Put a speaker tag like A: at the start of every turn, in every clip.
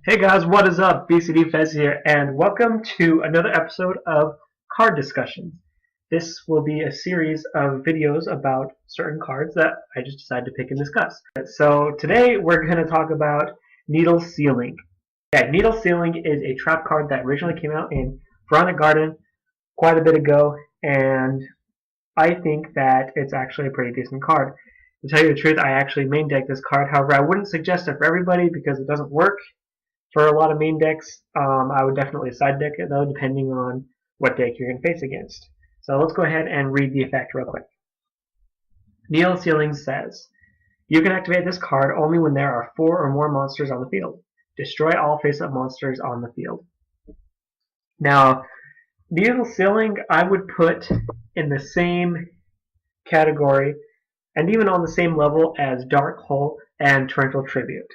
A: Hey guys, what is up? bcdfezz here, and welcome to another episode of Card Discussions. This will be a series of videos about certain cards that I just decided to pick and discuss. So today we're going to talk about Needle Sealing. Yeah, Needle Sealing is a trap card that originally came out in Veronic Garden quite a bit ago, and I think that it's actually a pretty decent card. To tell you the truth, I actually main deck this card. However, I wouldn't suggest it for everybody because it doesn't work for a lot of main decks. I would definitely side deck it though, depending on what deck you're going to face against. So let's go ahead and read the effect real quick. Needle Sealing says, you can activate this card only when there are 4 or more monsters on the field. Destroy all face-up monsters on the field. Now, Needle Sealing I would put in the same category and even on the same level as Dark Hole and Torrential Tribute.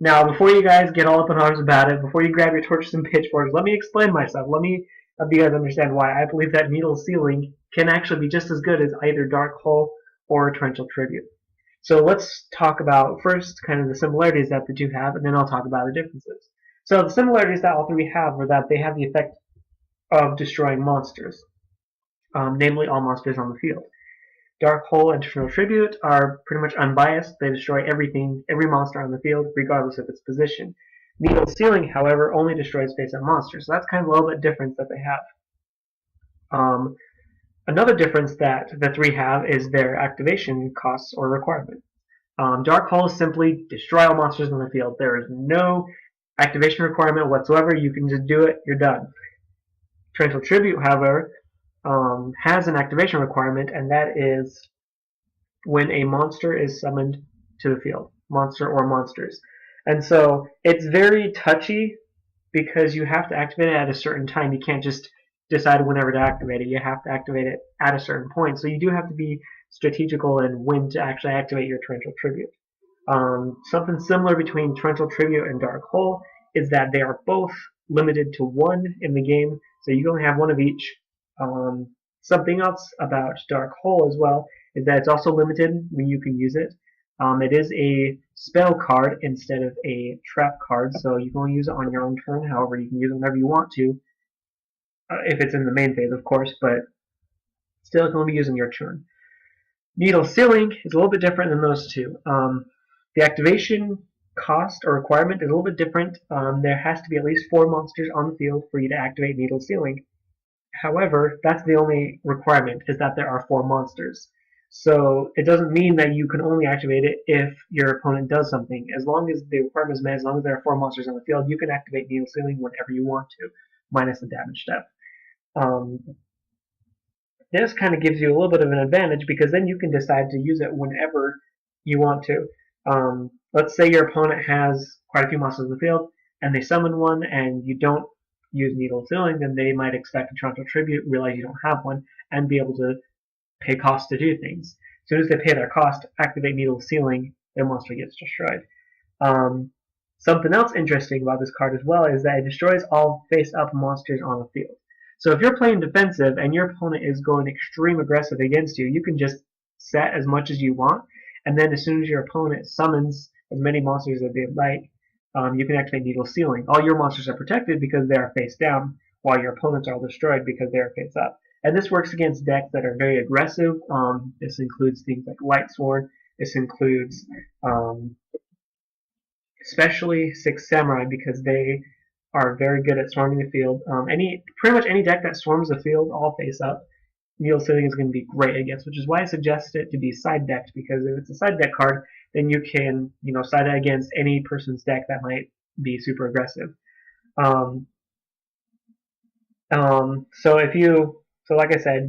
A: Now, before you guys get all up in arms about it, before you grab your torches and pitchforks, let me explain myself. Let me help you guys understand why I believe that Needle Sealing can actually be just as good as either Dark Hole or Torrential Tribute. So let's talk about first kind of the similarities that the two have, and then I'll talk about the differences. So the similarities that all three have are that they have the effect of destroying monsters, namely all monsters on the field. Dark Hole and Torrential Tribute are pretty much unbiased. They destroy everything, every monster on the field, regardless of its position. Needle Sealing, however, only destroys face-up monsters. So that's kind of a little bit difference that they have. Another difference that the three have is their activation costs or requirement. Dark Hole is simply destroy all monsters on the field. There is no activation requirement whatsoever. You can just do it, you're done. Torrential Tribute, however, has an activation requirement, and that is when a monster is summoned to the field, monster or monsters. And so it's very touchy because you have to activate it at a certain time. You can't just decide whenever to activate it. You have to activate it at a certain point. So you do have to be strategical in when to actually activate your Torrential Tribute. Something similar between Torrential Tribute and Dark Hole is that they are both limited to 1 in the game, so you only have 1 of each. Something else about Dark Hole as well is that it's also limited when you can use it. It is a spell card instead of a trap card, so you can only use it on your own turn. However, you can use it whenever you want to, if it's in the main phase, of course, but still it can only be used in your turn. Needle Sealing is a little bit different than those two. The activation cost or requirement is a little bit different. There has to be at least 4 monsters on the field for you to activate Needle Sealing. However, that's the only requirement, is that there are 4 monsters. So it doesn't mean that you can only activate it if your opponent does something. As long as the requirement is met, as long as there are 4 monsters on the field, you can activate Needle Sealing whenever you want to, minus the damage step. This kind of gives you a little bit of an advantage because then you can decide to use it whenever you want to. Let's say your opponent has quite a few monsters in the field, and they summon one, and you don't use Needle Sealing, then they might expect a Torrential Tribute, realize you don't have one, and be able to pay cost to do things. As soon as they pay their cost, activate Needle Sealing, their monster gets destroyed. Something else interesting about this card as well is that it destroys all face-up monsters on the field. So if you're playing defensive and your opponent is going extreme aggressive against you, you can just set as much as you want, and then as soon as your opponent summons as many monsters as they'd like, you can activate Needle Sealing. All your monsters are protected because they are face down, while your opponents are all destroyed because they are face up. And this works against decks that are very aggressive. This includes things like Light Sword. This includes especially Six Samurai because they are very good at swarming the field. Pretty much any deck that swarms the field all face up, Needle Sealing is going to be great against, which is why I suggest it to be side decked, because if it's a side deck card, then you can, side it against any person's deck that might be super aggressive. So like I said,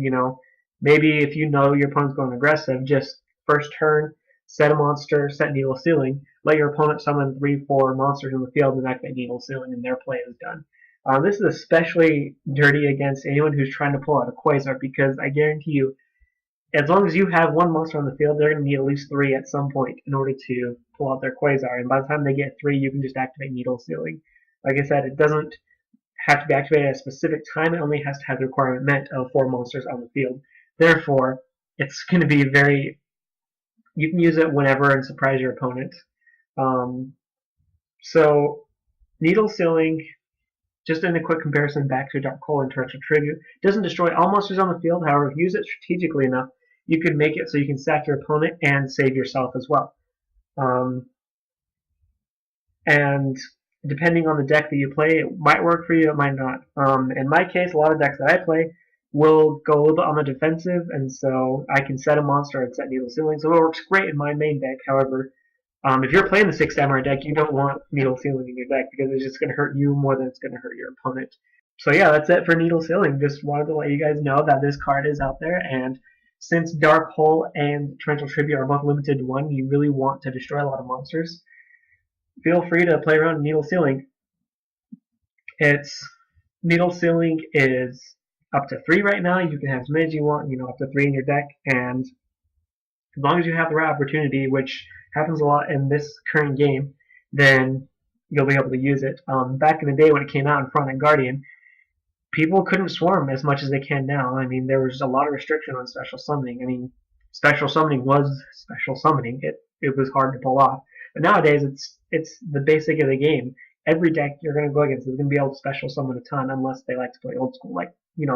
A: maybe if you know your opponent's going aggressive, just first turn, set a monster, set Needle Sealing, let your opponent summon 3-4 monsters in the field and activate Needle Sealing, and their play is done. This is especially dirty against anyone who's trying to pull out a Quasar, because I guarantee you, as long as you have 1 monster on the field, they're going to need at least 3 at some point in order to pull out their Quasar. And by the time they get 3, you can just activate Needle Sealing. Like I said, it doesn't have to be activated at a specific time. It only has to have the requirement met of 4 monsters on the field. Therefore, it's going to be you can use it whenever and surprise your opponent. So Needle Sealing, just in a quick comparison back to Dark Hole and Torrential Tribute, doesn't destroy all monsters on the field. However, if you use it strategically enough, you can make it so you can sack your opponent and save yourself as well. And depending on the deck that you play, it might work for you, it might not. In my case, a lot of decks that I play will go a little bit on the defensive, and so I can set a monster and set Needle Sealing, so it works great in my main deck. However, if you're playing the 6 Samurai deck, you don't want Needle Sealing in your deck because it's just going to hurt you more than it's going to hurt your opponent. So yeah, that's it for Needle Sealing. Just wanted to let you guys know that this card is out there, and since Dark Hole and Torrential Tribute are both limited to 1, you really want to destroy a lot of monsters. Feel free to play around with Needle Sealing. Needle Sealing is up to 3 right now. You can have as many as you want, up to 3 in your deck, and as long as you have the right opportunity, which happens a lot in this current game, then you'll be able to use it. Back in the day when it came out in Front and Guardian, people couldn't swarm as much as they can now. I mean, there was a lot of restriction on special summoning. I mean, special summoning was special summoning. It was hard to pull off. But nowadays, it's the basic of the game. Every deck you're going to go against is going to be able to special summon a ton, unless they like to play old school, like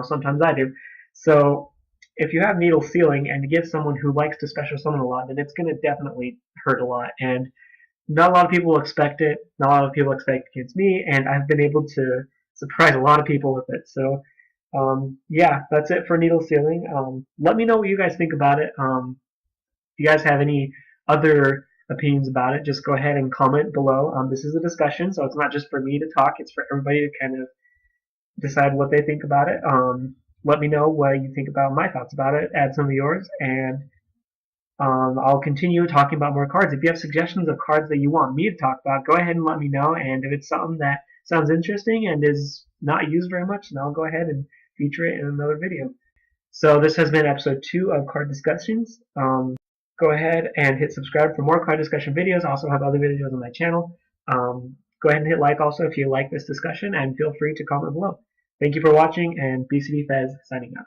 A: sometimes I do. So if you have Needle Sealing and you give someone who likes to special summon a lot, then it's going to definitely hurt a lot. And not a lot of people will expect it. Not a lot of people expect it against me, and I've been able to surprise a lot of people with it. So yeah, that's it for Needle Sealing. Let me know what you guys think about it. If you guys have any other opinions about it, just go ahead and comment below. This is a discussion, so it's not just for me to talk, it's for everybody to kind of decide what they think about it. Let me know what you think about my thoughts about it, add some of yours, and I'll continue talking about more cards. If you have suggestions of cards that you want me to talk about, go ahead and let me know, and if it's something that sounds interesting and is not used very much, then I'll go ahead and feature it in another video. So this has been episode 2 of Card Discussions. Go ahead and hit subscribe for more card discussion videos. I also have other videos on my channel. Go ahead and hit like also if you like this discussion, and feel free to comment below. Thank you for watching, and bcdfezz signing out.